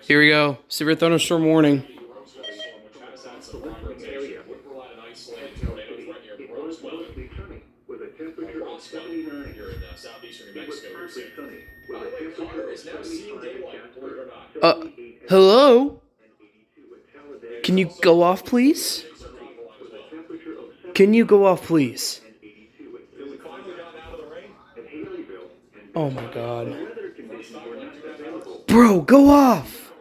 Here we go. Severe thunderstorm warning. Uh, hello? Can you go off, please? Can you go off, please? Oh my god. Bro, go off!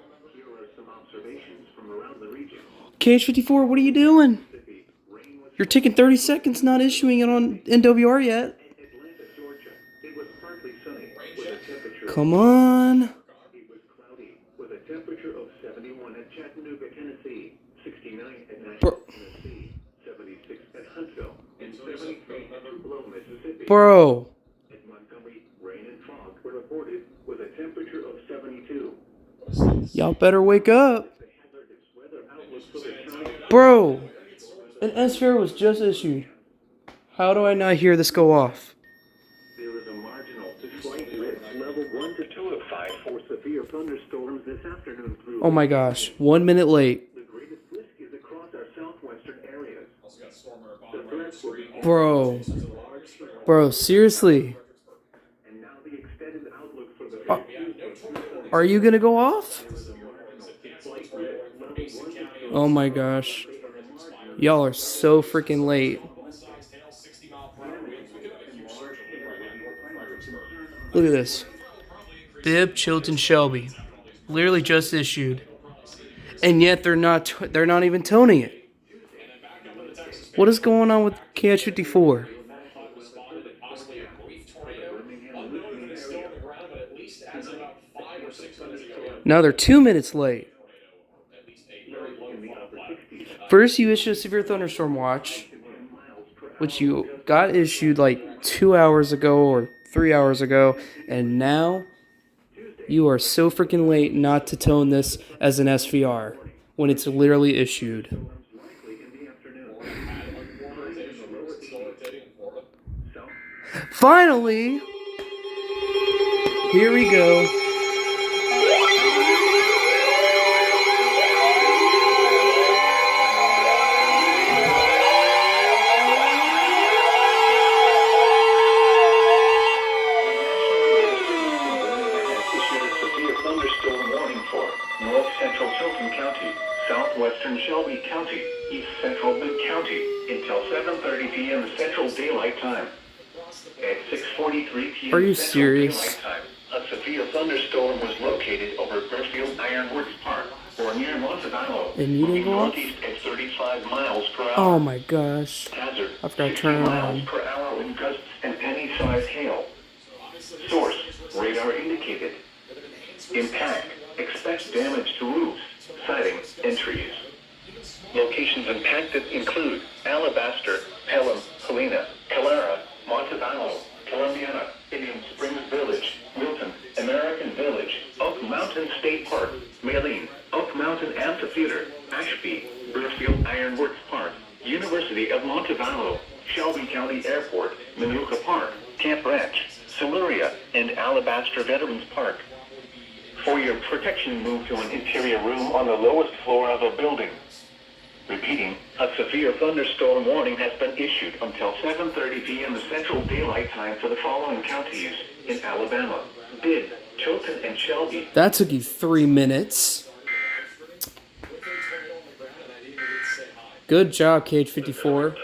KH54, what are you doing? You're taking 30 seconds not issuing it on NWR yet. Come on. Bro. Y'all better wake up. Bro. An S-Fair was just issued. How do I not hear this go off? There is a marginal to slight risk level 1 to 2 of 5 for severe thunderstorms this afternoon through. Oh my gosh, 1 minute late. The greatest risk is across our southwestern areas. Bro, seriously. And now the extended outlook for the Are you gonna go off? Oh my gosh. Y'all are so freaking late. Look at this. Bibb, Chilton, Shelby. Literally just issued. And yet they're not even toning it. What is going on with KH54? Now they're 2 minutes late. First you issue a severe thunderstorm watch, which you got issued like 2 hours ago or 3 hours ago, and now you are so freaking late not to tone this as an SVR when it's literally issued. Finally, here we go. North Central Chilton County, Southwestern Shelby County, East Central Bibb County, until 7:30 p.m. Central Daylight Time. At 6:43 p.m. Are you Central serious? Daylight Time, a severe thunderstorm was located over Burfield Ironworks Park, or near Montevallo, And you didn't go off? northeast at 35 miles per hour. Oh my gosh. Hazard, I've got to 60 turn it miles on. per hour wind gusts and penny-sized hail. Source, radar indicated. Impact, expect damage to roofs, siding, and trees. Locations impacted include Alabaster, Pelham, Helena, Calera, Montevallo, Columbiana, Indian Springs Village, Milton, American Village, Oak Mountain State Park, Maline, Oak Mountain Amphitheater, Ashby, Burfield Ironworks Park, University of Montevallo, Shelby County Airport, Manuka Park, Camp Ranch, Siluria, and Alabaster Veterans Park. For your protection, move to an interior room on the lowest floor of a building. Repeating, a severe thunderstorm warning has been issued until 7:30 p.m. Central Daylight Time for the following counties in Alabama: Bibb, Chilton, and Shelby. That took you 3 minutes. Good job, KH54.